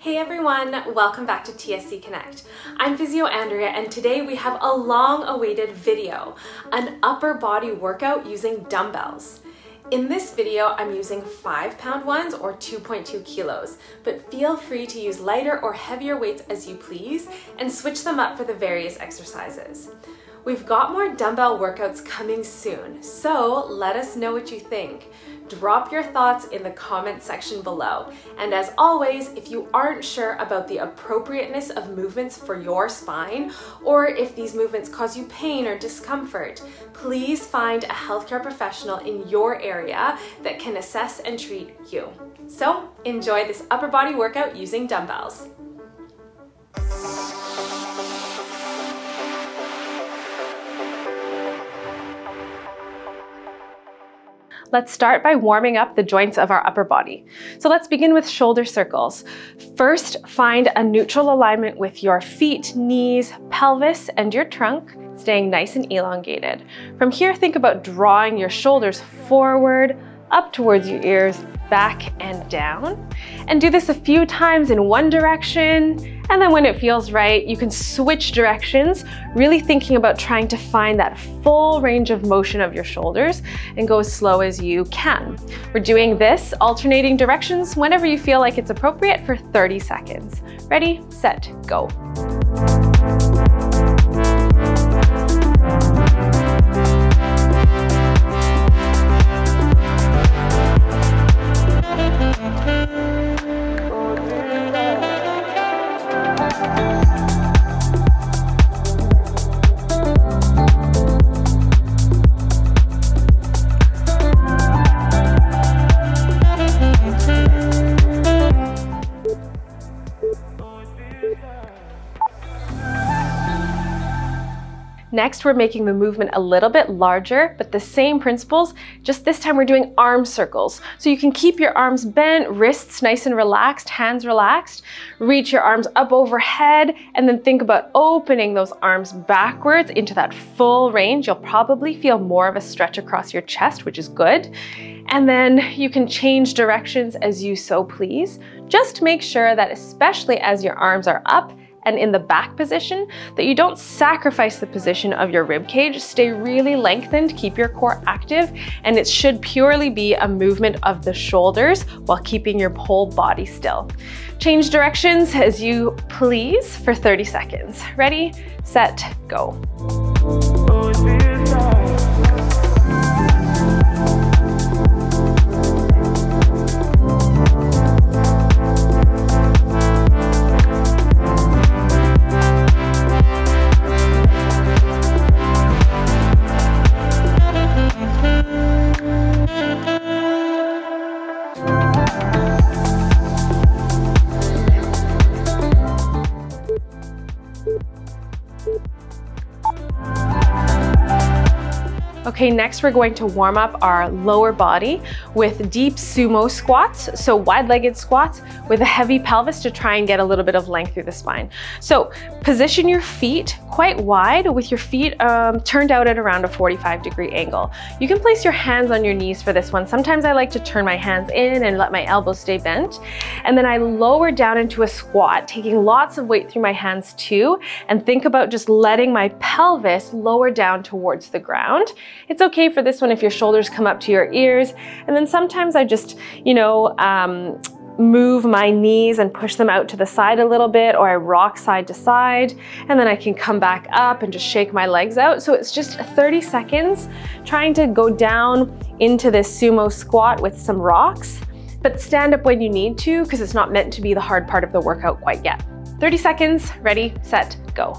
Hey everyone, welcome back to TSC Connect. I'm Physio Andrea and today we have a long-awaited video, an upper body workout using dumbbells. In this video, I'm using 5-pound ones or 2.2 kilos, but feel free to use lighter or heavier weights as you please and switch them up for the various exercises. We've got more dumbbell workouts coming soon, so let us know what you think. Drop your thoughts in the comment section below. And as always, if you aren't sure about the appropriateness of movements for your spine, or if these movements cause you pain or discomfort, please find a healthcare professional in your area that can assess and treat you. So enjoy this upper body workout using dumbbells. Let's start by warming up the joints of our upper body. So let's begin with shoulder circles. First, find a neutral alignment with your feet, knees, pelvis, and your trunk, staying nice and elongated. From here, think about drawing your shoulders forward, up towards your ears, back and down. And do this a few times in one direction. And then when it feels right, you can switch directions, really thinking about trying to find that full range of motion of your shoulders and go as slow as you can. We're doing this alternating directions whenever you feel like it's appropriate for 30 seconds. Ready, set, go. Next, we're making the movement a little bit larger, but the same principles, just this time we're doing arm circles. So you can keep your arms bent, wrists nice and relaxed, hands relaxed. Reach your arms up overhead, and then think about opening those arms backwards into that full range. You'll probably feel more of a stretch across your chest, which is good. And then you can change directions as you so please. Just make sure that, especially as your arms are up, and in the back position, that you don't sacrifice the position of your rib cage. Stay really lengthened, keep your core active, and it should purely be a movement of the shoulders while keeping your whole body still. Change directions as you please for 30 seconds. Ready, set, go. Okay, next we're going to warm up our lower body with deep sumo squats, so wide-legged squats with a heavy pelvis to try and get a little bit of length through the spine. So position your feet quite wide with your feet turned out at around a 45-degree angle. You can place your hands on your knees for this one. Sometimes I like to turn my hands in and let my elbows stay bent. And then I lower down into a squat, taking lots of weight through my hands too, and think about just letting my pelvis lower down towards the ground. It's okay for this one if your shoulders come up to your ears. And then sometimes I just, move my knees and push them out to the side a little bit, or I rock side to side, and then I can come back up and just shake my legs out. So it's just 30 seconds trying to go down into this sumo squat with some rocks, but stand up when you need to because it's not meant to be the hard part of the workout quite yet. 30 seconds, ready, set, go.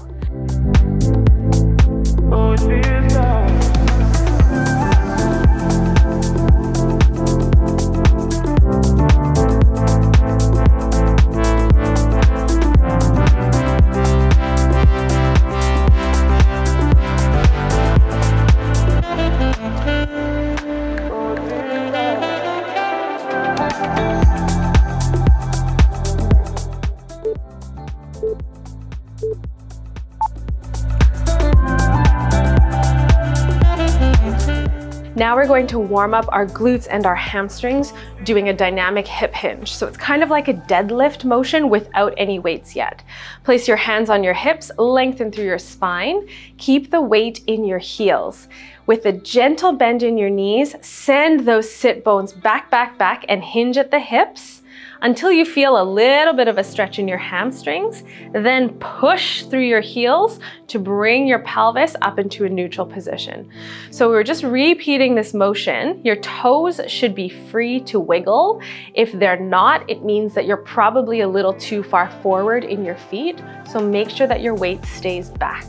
Now we're going to warm up our glutes and our hamstrings doing a dynamic hip hinge. So it's kind of like a deadlift motion without any weights yet. Place your hands on your hips, lengthen through your spine. Keep the weight in your heels. With a gentle bend in your knees, send those sit bones back, back, back, and hinge at the hips until you feel a little bit of a stretch in your hamstrings. Then push through your heels to bring your pelvis up into a neutral position. So we're just repeating this motion. Your toes should be free to wiggle. If they're not, it means that you're probably a little too far forward in your feet. So make sure that your weight stays back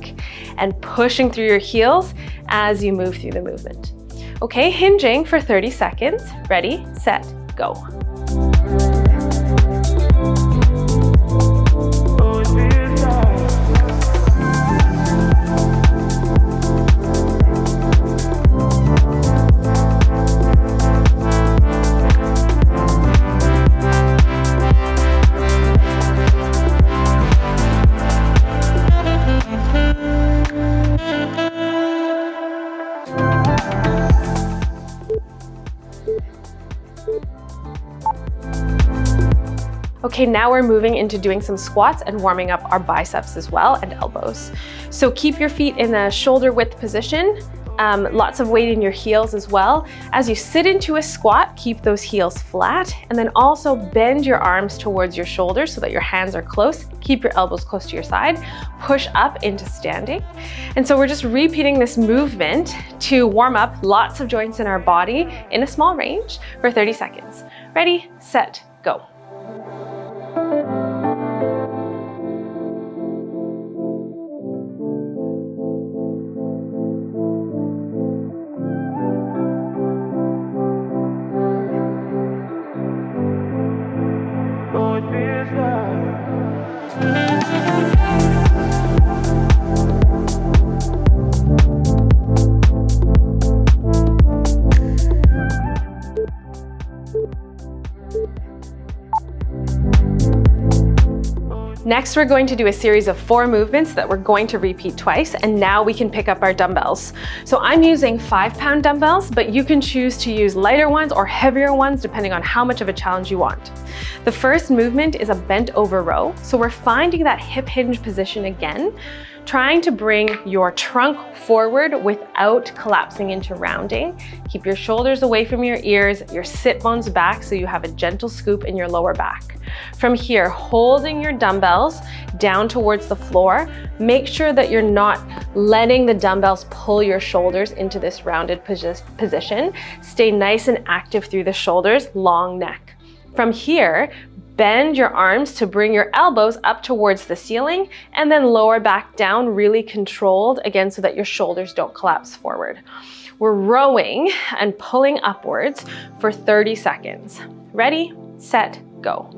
and pushing through your heels as you move through the movement. Okay, hinging for 30 seconds. Ready, set, go. Okay, now we're moving into doing some squats and warming up our biceps as well and elbows. So keep your feet in a shoulder width position, lots of weight in your heels as well. As you sit into a squat, keep those heels flat and then also bend your arms towards your shoulders so that your hands are close. Keep your elbows close to your side. Push up into standing. And so we're just repeating this movement to warm up lots of joints in our body in a small range for 30 seconds. Ready, set, go. Next, we're going to do a series of 4 movements that we're going to repeat twice, and now we can pick up our dumbbells. So I'm using 5-pound dumbbells, but you can choose to use lighter ones or heavier ones depending on how much of a challenge you want. The first movement is a bent over row. So we're finding that hip hinge position again, trying to bring your trunk forward without collapsing into rounding. Keep your shoulders away from your ears, your sit bones back so you have a gentle scoop in your lower back. From here, holding your dumbbells down towards the floor, make sure that you're not letting the dumbbells pull your shoulders into this rounded position. Stay nice and active through the shoulders, long neck. From here, bend your arms to bring your elbows up towards the ceiling and then lower back down, really controlled again so that your shoulders don't collapse forward. We're rowing and pulling upwards for 30 seconds. Ready, set, go.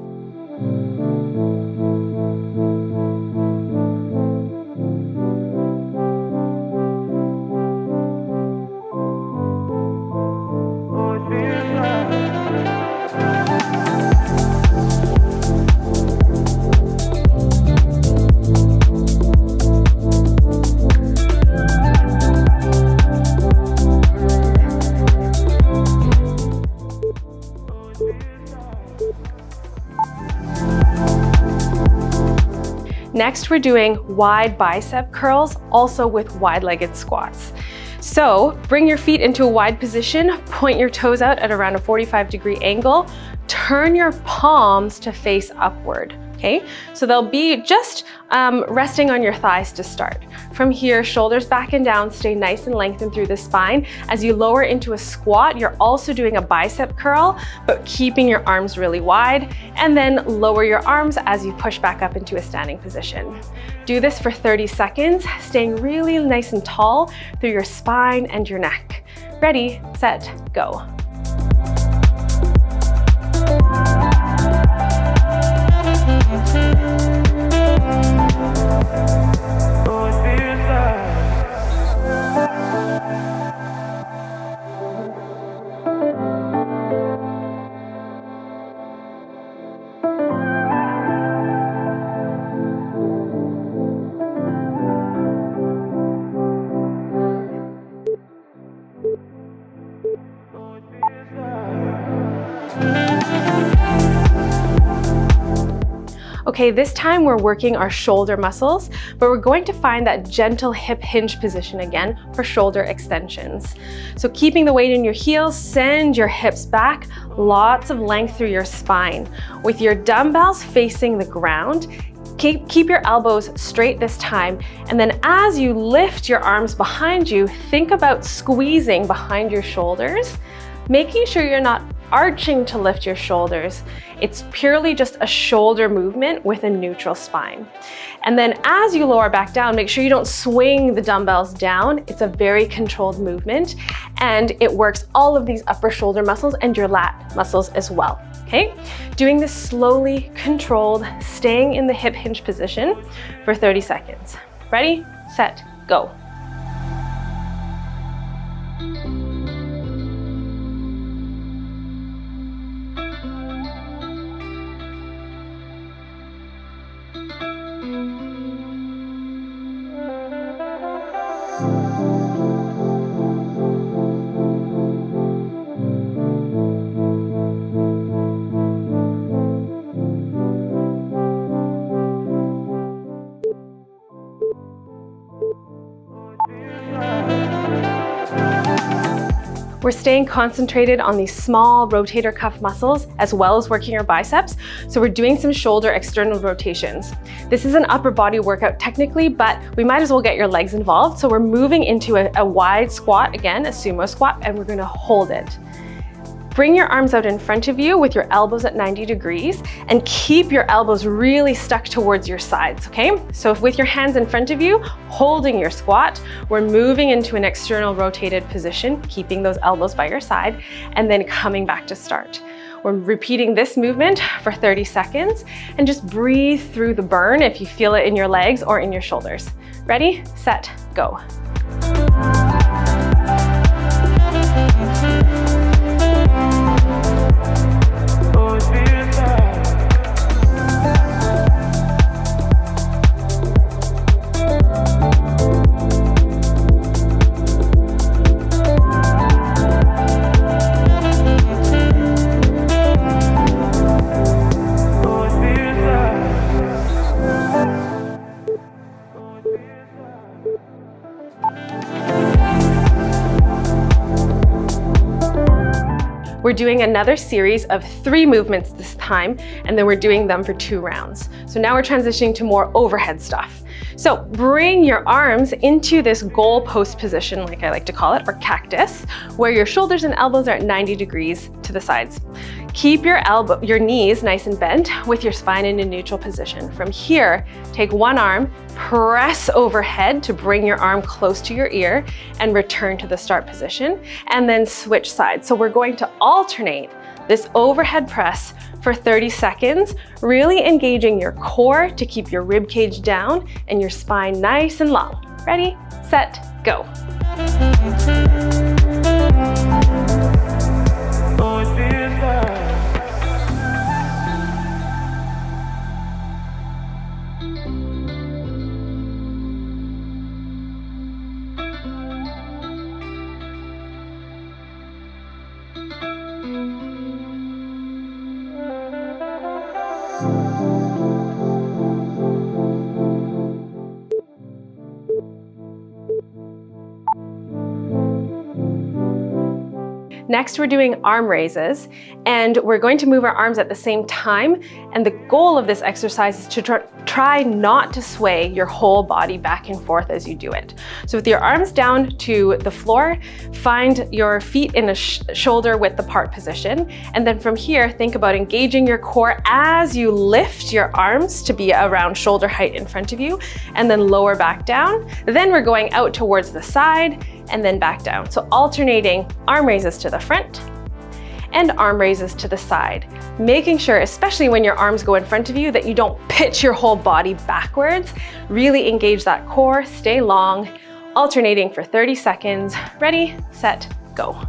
Next, we're doing wide bicep curls, also with wide-legged squats. So bring your feet into a wide position, point your toes out at around a 45-degree angle, turn your palms to face upward. Okay, so they'll be just resting on your thighs to start. From here, shoulders back and down, stay nice and lengthened through the spine. As you lower into a squat, you're also doing a bicep curl, but keeping your arms really wide, and then lower your arms as you push back up into a standing position. Do this for 30 seconds, staying really nice and tall through your spine and your neck. Ready, set, go. Okay, this time we're working our shoulder muscles, but we're going to find that gentle hip hinge position again for shoulder extensions. So keeping the weight in your heels, send your hips back, lots of length through your spine. With your dumbbells facing the ground, keep your elbows straight this time, and then as you lift your arms behind you, think about squeezing behind your shoulders, making sure you're not arching to lift your shoulders. It's purely just a shoulder movement with a neutral spine. And then as you lower back down, make sure you don't swing the dumbbells down. It's a very controlled movement, and it works all of these upper shoulder muscles and your lat muscles as well. Okay, doing this slowly, controlled, staying in the hip hinge position for 30 seconds. Ready, set, go. We're staying concentrated on these small rotator cuff muscles as well as working our biceps. So we're doing some shoulder external rotations. This is an upper body workout technically, but we might as well get your legs involved. So we're moving into a wide squat again, a sumo squat, and we're gonna hold it. Bring your arms out in front of you with your elbows at 90 degrees and keep your elbows really stuck towards your sides, okay? So with your hands in front of you, holding your squat, we're moving into an external rotated position, keeping those elbows by your side, and then coming back to start. We're repeating this movement for 30 seconds and just breathe through the burn if you feel it in your legs or in your shoulders. Ready, set, go. We're doing another series of 3 movements this time, and then we're doing them for 2 rounds. So now we're transitioning to more overhead stuff. So bring your arms into this goal post position, like I like to call it, or cactus, where your shoulders and elbows are at 90 degrees to the sides. Keep your knees nice and bent with your spine in a neutral position. From here, take one arm, press overhead to bring your arm close to your ear and return to the start position, and then switch sides. So we're going to alternate this overhead press for 30 seconds, really engaging your core to keep your rib cage down and your spine nice and long. Ready, set, go. Next, we're doing arm raises, and we're going to move our arms at the same time. And the goal of this exercise is to try not to sway your whole body back and forth as you do it. So with your arms down to the floor, find your feet in a shoulder width apart position. And then from here, think about engaging your core as you lift your arms to be around shoulder height in front of you, and then lower back down. Then we're going out towards the side and then back down. So alternating arm raises to the front and arm raises to the side, making sure, especially when your arms go in front of you, that you don't pitch your whole body backwards. Really engage that core, stay long, alternating for 30 seconds. Ready, set, go.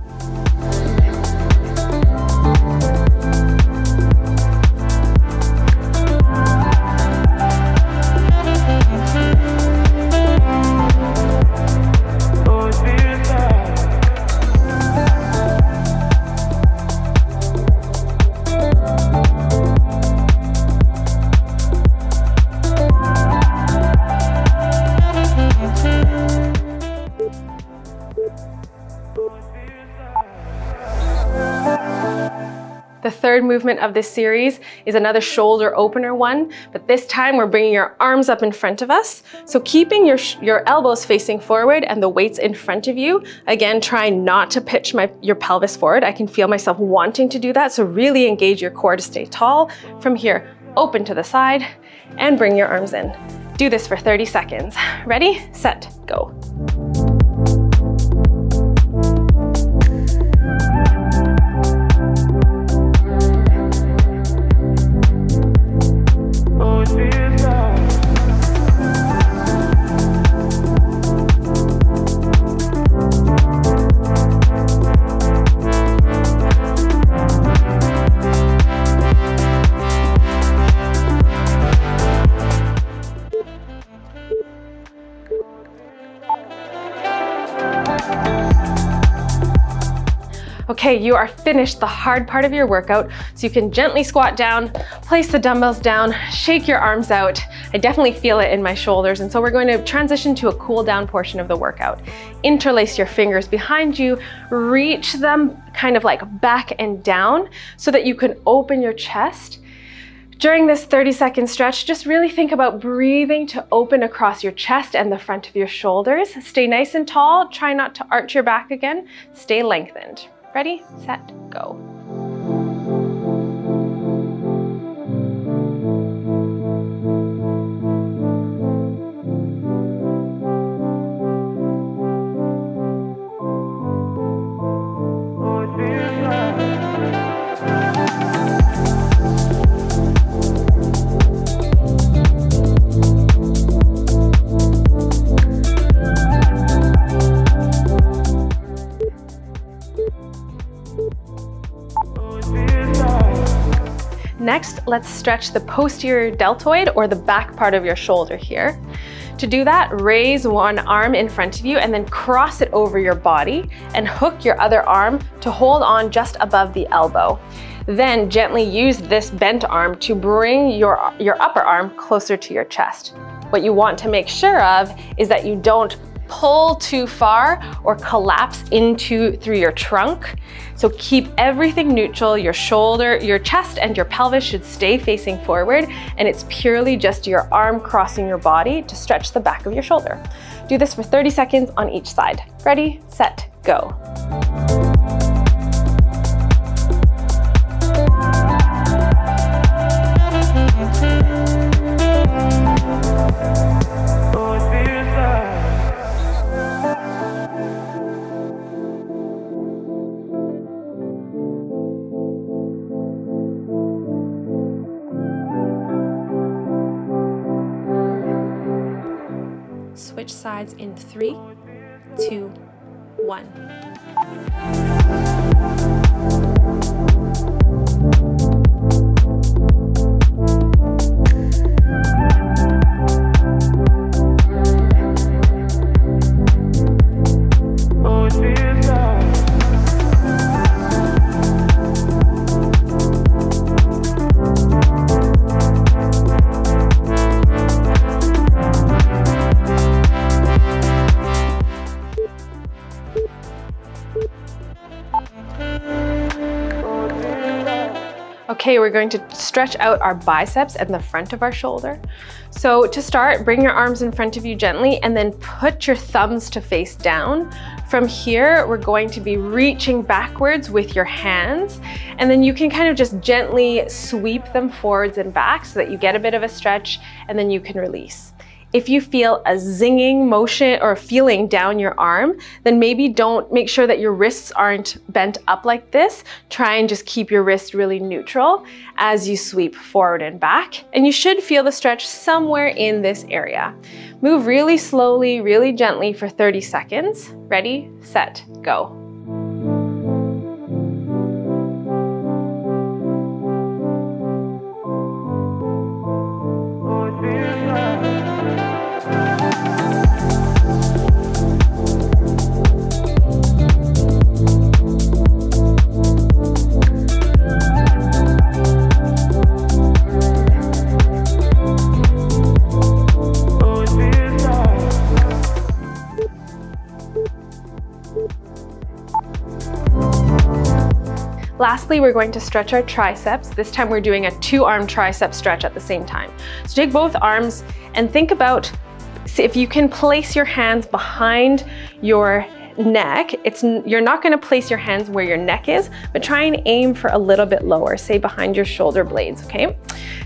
third movement of this series is another shoulder opener one, but this time we're bringing your arms up in front of us. So keeping your elbows facing forward and the weights in front of you. Again, try not to pitch your pelvis forward. I can feel myself wanting to do that, so really engage your core to stay tall. From here, open to the side and bring your arms in. Do this for 30 seconds. Ready, set, go. Okay, you are finished the hard part of your workout, so you can gently squat down, place the dumbbells down, shake your arms out. I definitely feel it in my shoulders, and so we're going to transition to a cool down portion of the workout. Interlace your fingers behind you, reach them kind of like back and down so that you can open your chest. During this 30-second stretch, just really think about breathing to open across your chest and the front of your shoulders. Stay nice and tall, try not to arch your back again, stay lengthened. Ready, set, go. Next, let's stretch the posterior deltoid, or the back part of your shoulder here. To do that, raise one arm in front of you and then cross it over your body and hook your other arm to hold on just above the elbow. Then gently use this bent arm to bring your upper arm closer to your chest. What you want to make sure of is that you don't pull too far or collapse through your trunk. So keep everything neutral. Your shoulder, your chest, and your pelvis should stay facing forward, and it's purely just your arm crossing your body to stretch the back of your shoulder. Do this for 30 seconds on each side. Ready, set, go. Switch sides in 3, 2, 1. Okay, we're going to stretch out our biceps and the front of our shoulder. So to start, bring your arms in front of you gently and then put your thumbs to face down. From here, we're going to be reaching backwards with your hands, and then you can kind of just gently sweep them forwards and back so that you get a bit of a stretch, and then you can release. If you feel a zinging motion or feeling down your arm, then make sure that your wrists aren't bent up like this. Try and just keep your wrist really neutral as you sweep forward and back. And you should feel the stretch somewhere in this area. Move really slowly, really gently for 30 seconds. Ready, set, go. lastly, we're going to stretch our triceps. This time we're doing a 2-arm tricep stretch at the same time. So take both arms and think about, see if you can place your hands behind your neck. You're not going to place your hands where your neck is, but try and aim for a little bit lower, say behind your shoulder blades, okay?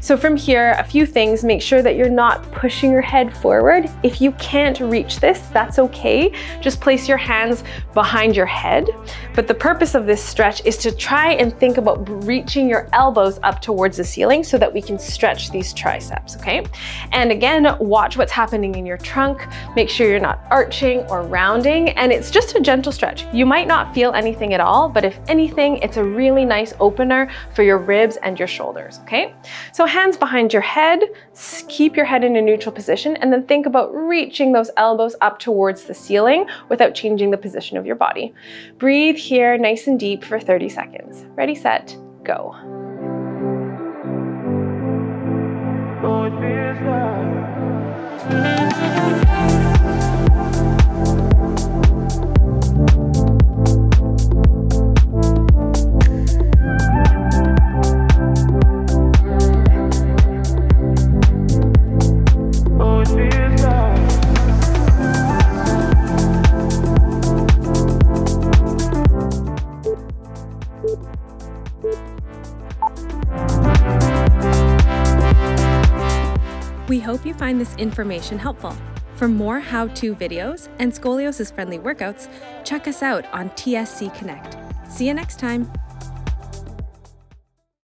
So from here, a few things: make sure that you're not pushing your head forward. If you can't reach this, that's okay. Just place your hands behind your head. But the purpose of this stretch is to try and think about reaching your elbows up towards the ceiling so that we can stretch these triceps, okay? And again, watch what's happening in your trunk. Make sure you're not arching or rounding, and it's just a gentle stretch. You might not feel anything at all, but if anything, it's a really nice opener for your ribs and your shoulders, okay? So hands behind your head, keep your head in a neutral position, and then think about reaching those elbows up towards the ceiling without changing the position of your body. Breathe here nice and deep for 30 seconds. Ready, set, go. We hope you find this information helpful. For more how-to videos and scoliosis-friendly workouts, check us out on TSC Connect. See you next time.